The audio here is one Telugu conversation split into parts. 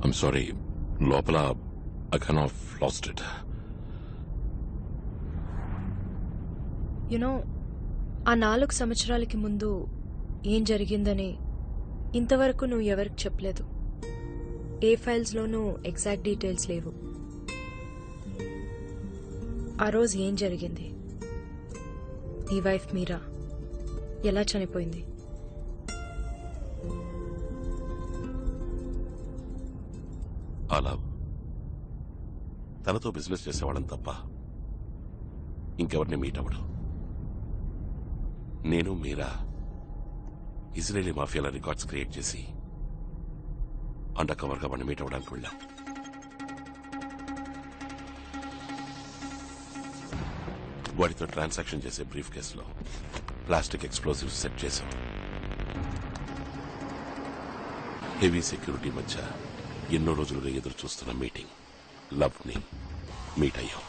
ఐమ్ సారీ, లోపల I kind of lost it. ఆ 4 సంవత్సరాలకి ముందు ఏం జరిగిందని ఇంతవరకు నువ్వు ఎవరికి చెప్పలేదు. ఏ ఫైల్స్లోనూ ఎగ్జాక్ట్ డీటెయిల్స్ లేవు. ఆ రోజు ఏం జరిగింది? నీ వైఫ్ మీరా ఎలా చనిపోయింది? అలా తనతో బిజినెస్ చేసేవాళ్ళని తప్ప ఇంకెవరిని మీట్ అవ్వడు. నేను మీరా ఇజ్రాయేలీ మాఫియాల రికార్డ్స్ క్రియేట్ చేసి అండర్ కవర్గా వాడిని మీట్ అవ్వడానికి వెళ్ళాం. వాడితో ట్రాన్సాక్షన్ చేసే బ్రీఫ్ కేసులో ప్లాస్టిక్ ఎక్స్ప్లోజివ్స్ సెట్ చేశాం. హెవీ సెక్యూరిటీ మధ్య ఎన్నో రోజులుగా ఎదురు చూస్తున్న మీటింగ్ లవ్ ని మీట్ అయ్యాం.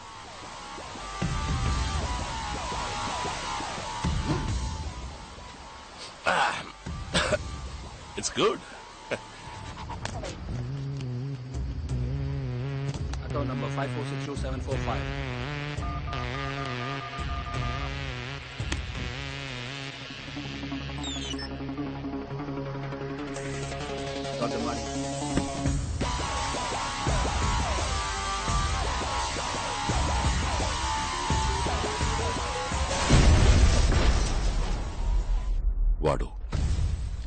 It's good. Account number 54622745. Got the money.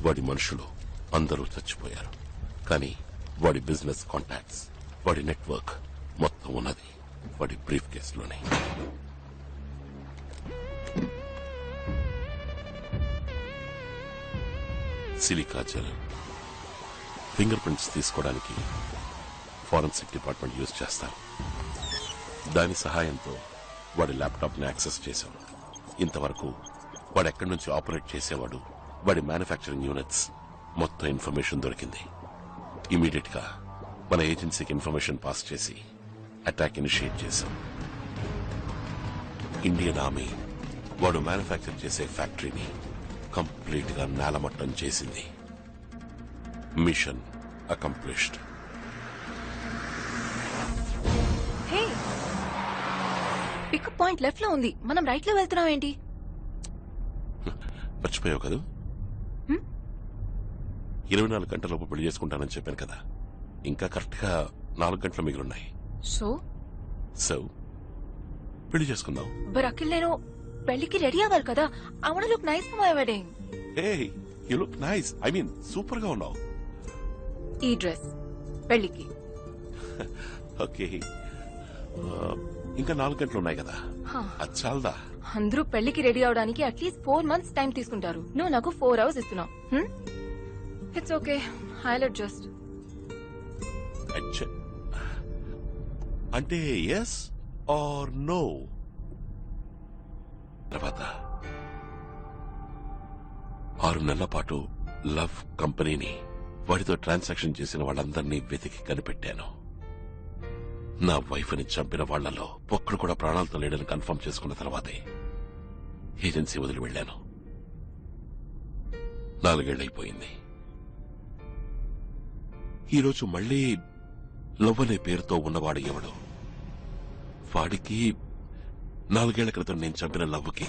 వాడి మనుషులు అందరూ చచ్చిపోయారు. కానీ వాడి బిజినెస్ కాంటాక్ట్స్, వాడి నెట్వర్క్ మొత్తం ఉన్నది వాడి బ్రీఫ్ కేసులోనే. సిలికా జెల్ ఫింగర్ ప్రింట్స్ తీసుకోవడానికి ఫారెన్సిక్ డిపార్ట్మెంట్ యూజ్ చేస్తారు. దాని సహాయంతో వాడి ల్యాప్టాప్ ని యాక్సెస్ చేశాం. ఇంతవరకు వాడు ఎక్కడి నుంచి ఆపరేట్ చేసేవాడు, వాడి మ్యానుఫ్యాక్చరింగ్ యూనిట్స్ మొత్తం ఇన్ఫర్మేషన్ దొరికింది. ఇమీడియట్ గా మన ఏజెన్సీకి ఇన్ఫర్మేషన్ పాస్ చేసి అటాక్ ఇనిషియేట్ చేశాం. ఇండియన్ ఆర్మీ వాడు మ్యానుఫ్యాక్చర్ చేసే ఫ్యాక్టరీని కంప్లీట్ గా నేలమట్టం చేసింది. Mission accomplished. Pickup point left లో ఉంది, మనం రైట్ లో వెళ్తున్నాం ఏంటి? మర్చిపోయావు కదా, 24 గంటలలోపు పెళ్లి చేసుకుంటానని చెప్పాను కదా. ఇంకా కరెక్ట్ గా 4 గంటలు మిగిలిన్నాయి. సో పెళ్లి చేసుకుందాం. అఖిల్, నేను పెళ్లికి రెడీ అవ్వాలి కదా. I want to look nice for my wedding. Hey, you look nice. I mean super గా ఉన్నావు. ఈ డ్రెస్ పెళ్లికి. ఓకే, ఇంకా 4 గంటలు ఉన్నాయి కదా, అది చాలదా? అందరూ పెళ్లికి రెడీ అవడానికి అట్లీస్ట్ 4 months టైం తీసుకుంటారు. నువ్వు నాకు 4 hours ఇస్తున్నావు. It's okay, I'll adjust. అంటే ఎస్ ఆర్ నో? తర్వాత 6 నెలల పాటు లవ్ కంపెనీని, వాడితో ట్రాన్సాక్షన్ చేసిన వాళ్ళందరినీ వెతికి కనిపెట్టాను. నా వైఫ్ ని చంపిన వాళ్లలో ఒక్కడు కూడా ప్రాణాలతో లేడని కన్ఫర్మ్ చేసుకున్న తర్వాతే ఏజెన్సీ వదిలి వెళ్లాను. 4 ఏళ్లైపోయింది. ఈరోజు మళ్లీ లవ్ అనే పేరుతో ఉన్నవాడు ఎవడు? వాడికి 4 ఏళ్ల క్రితం నేను చంపిన లవ్కి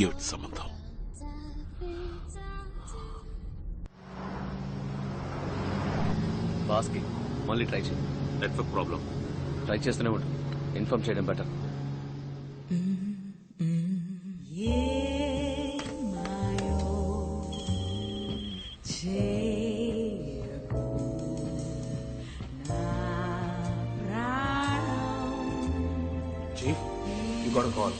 ఏమిటి సంబంధం? బాస్కి మళ్ళీ ట్రై చేయి. Network problem. ట్రై చేస్తూనే ఉండు. ఇన్ఫార్మ్ చేయడం better. Chief, you got a call.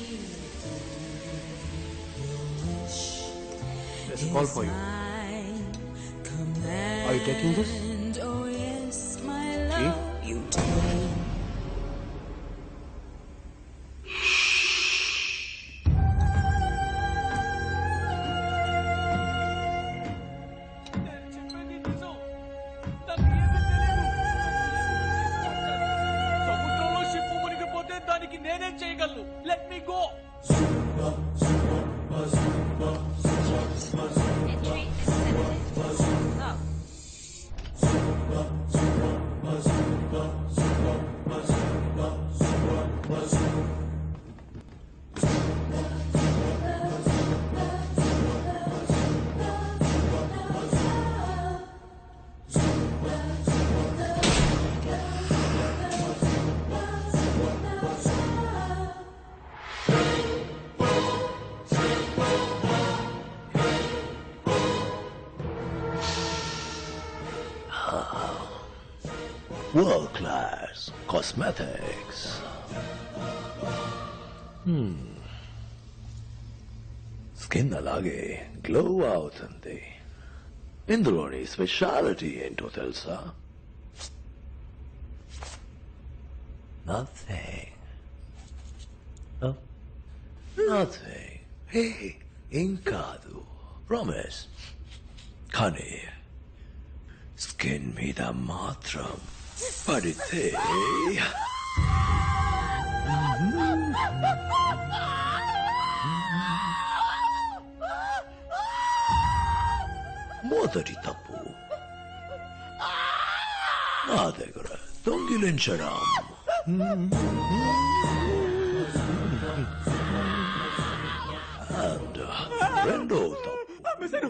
There's a call for you. Are you taking this? Chief? సముద్రంలో షిప్ మునిగిపోతే దానికి నేనేం చేయగలను? Let me go. Entry is World class cosmetics. Skin అలాగే గ్లో అవుతుంది. ఇందులోని స్పెషాలిటీ ఏంటో తెలుసా? నథింగ్. నథింగ్. హే, ఏం కాదు, ప్రామిస్. కానీ స్కిన్ మీద మాత్రం పడితే మొదటి తప్పు నా దగ్గర దొంగిలించడం. And రెండో తప్పు అమ్మేశాను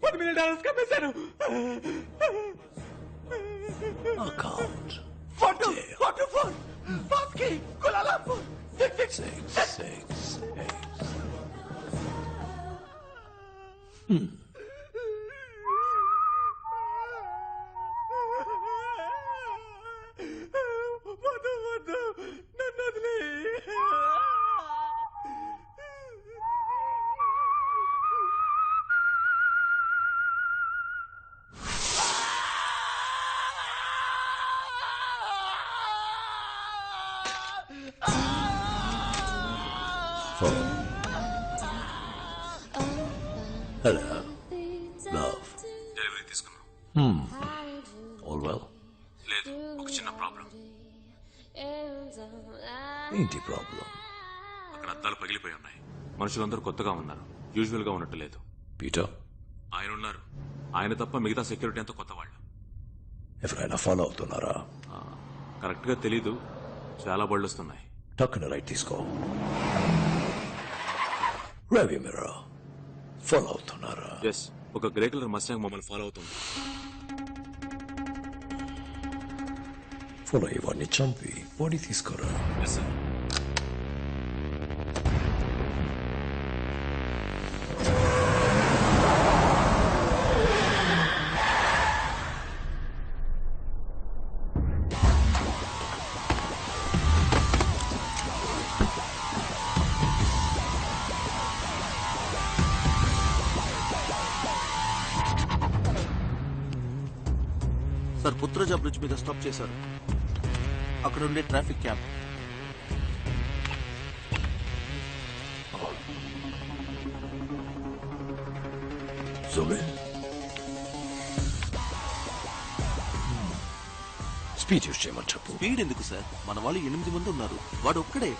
$1 million అమ్మేశాను. అకౌంట్. ఫోటో ఫోన్ పాస్కి కులాలంపూర్ 666. వద్దు నన్ను వదిలే. Hello, love. డెలివరీ తీసుకున్నాం. All well? లేదు, ఒక చిన్న ప్రాబ్లం. ఏంటి ప్రాబ్లం? అక్కడ అద్దాలు పగిలిపోయి ఉన్నాయి. మనుషులందరూ కొత్తగా ఉన్నారు, యూజువల్ గా ఉన్నట్టు లేదు. పీటర్, ఆయన ఉన్నారు. ఆయన తప్ప మిగతా సెక్యూరిటీ అంతా కొత్త వాళ్ళు. ఎవరైనా ఫాలో అవుతున్నారా? కరెక్ట్ గా తెలీదు, చాలా బళ్ళు వస్తున్నాయి. టక్కున రైట్ తీసుకో. రవి మిర్రర్ ఫాలో అవుతున్నారా? ఎస్, ఒక గ్రే కలర్ మస్టాంగ్ మమ్మల్ని ఫాలో అవుతుంది. ఫాలో ఇవన్నీ చంపి బాడీ తీసుకోరా. Yes sir. సార్, పుత్రజా బ్రిడ్జ్ మీద స్టాప్ చేశారు. అక్కడ ఉండే ట్రాఫిక్ క్యాప్. స్పీడ్ యూస్ చేయమని చెప్పు. స్పీడ్ ఎందుకు సార్? మన వాళ్ళు 8 మంది ఉన్నారు, వాడు ఒక్కడే.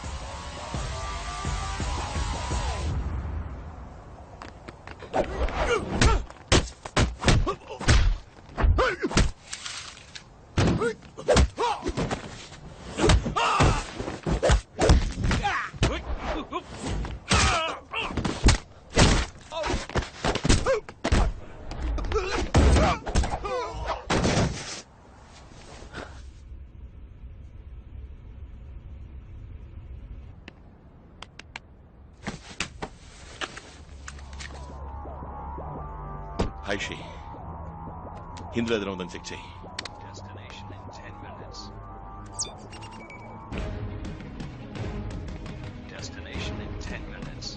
హైషి, ఇందులో ఏదైనా ఉందని చెక్ చేయి. Destination in 10 minutes. Destination in 10 minutes.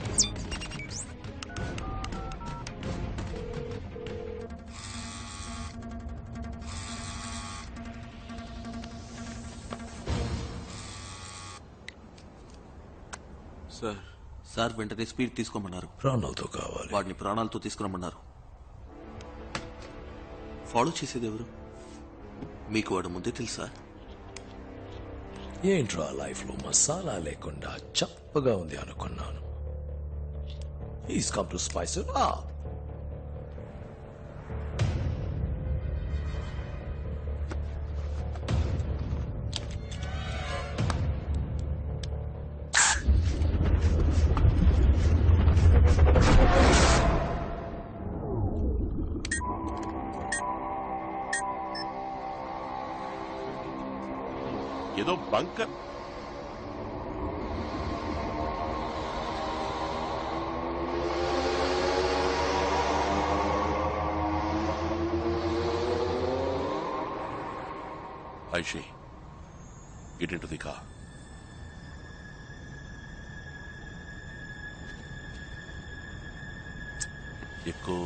Sir, sir, వెంటనే స్పీడ్ తీసుకోమన్నారు. ప్రాణాలతో కావాలి. వాడిని ప్రాణాలతో తీసుకురమ్మన్నారు. ఫాలో చేసేది ఎవరు? మీకు వాడు ముందే తెలుసా? ఏంట్రా లైఫ్ లో మసాలా లేకుండా చప్పగా ఉంది అనుకున్నాను. Is come to spice it up. ఏదో bunker. Aishi, get into the car. ఎక్కువ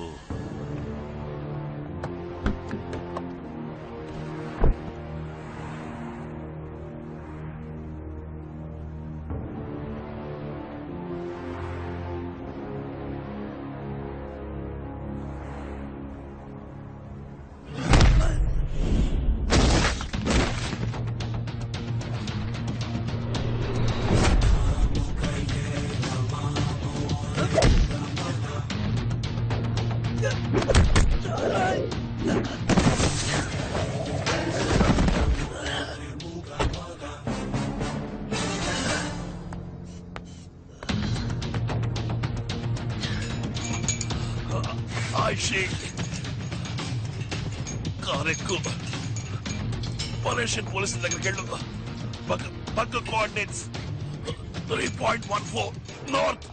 ఐషి, కార్ ఎక్కువ పరేషన్ పోలీసుల దగ్గరికి వెళ్ళు. పక్క కోఆర్డినేట్స్ 3.14 నార్త్,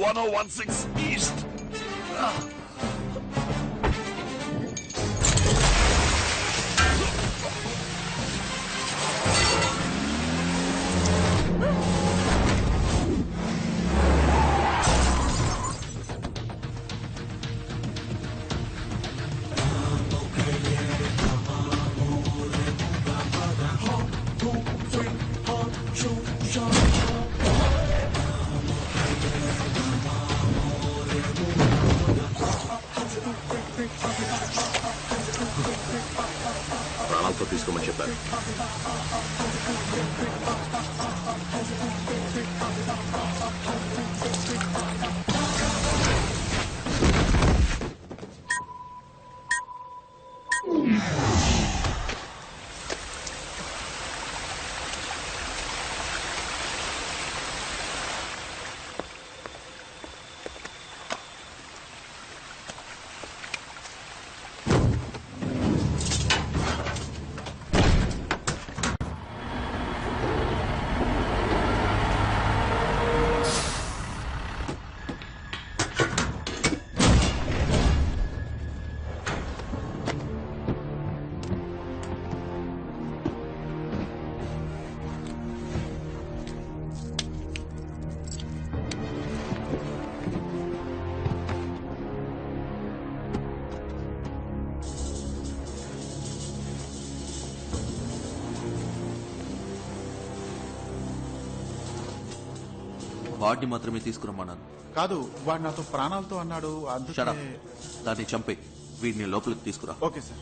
1016 ఈస్ట్. ప్రాణాలతో తీసుకోమని చెప్పారు. వాడిని మాత్రమే తీసుకురమ్మన్నాను. కాదు, వాడు నాతో ప్రాణాలతో అన్నాడు. షడా, అందుకే దాన్ని చంపే వీడిని లోపలికి తీసుకురా. Okay sir.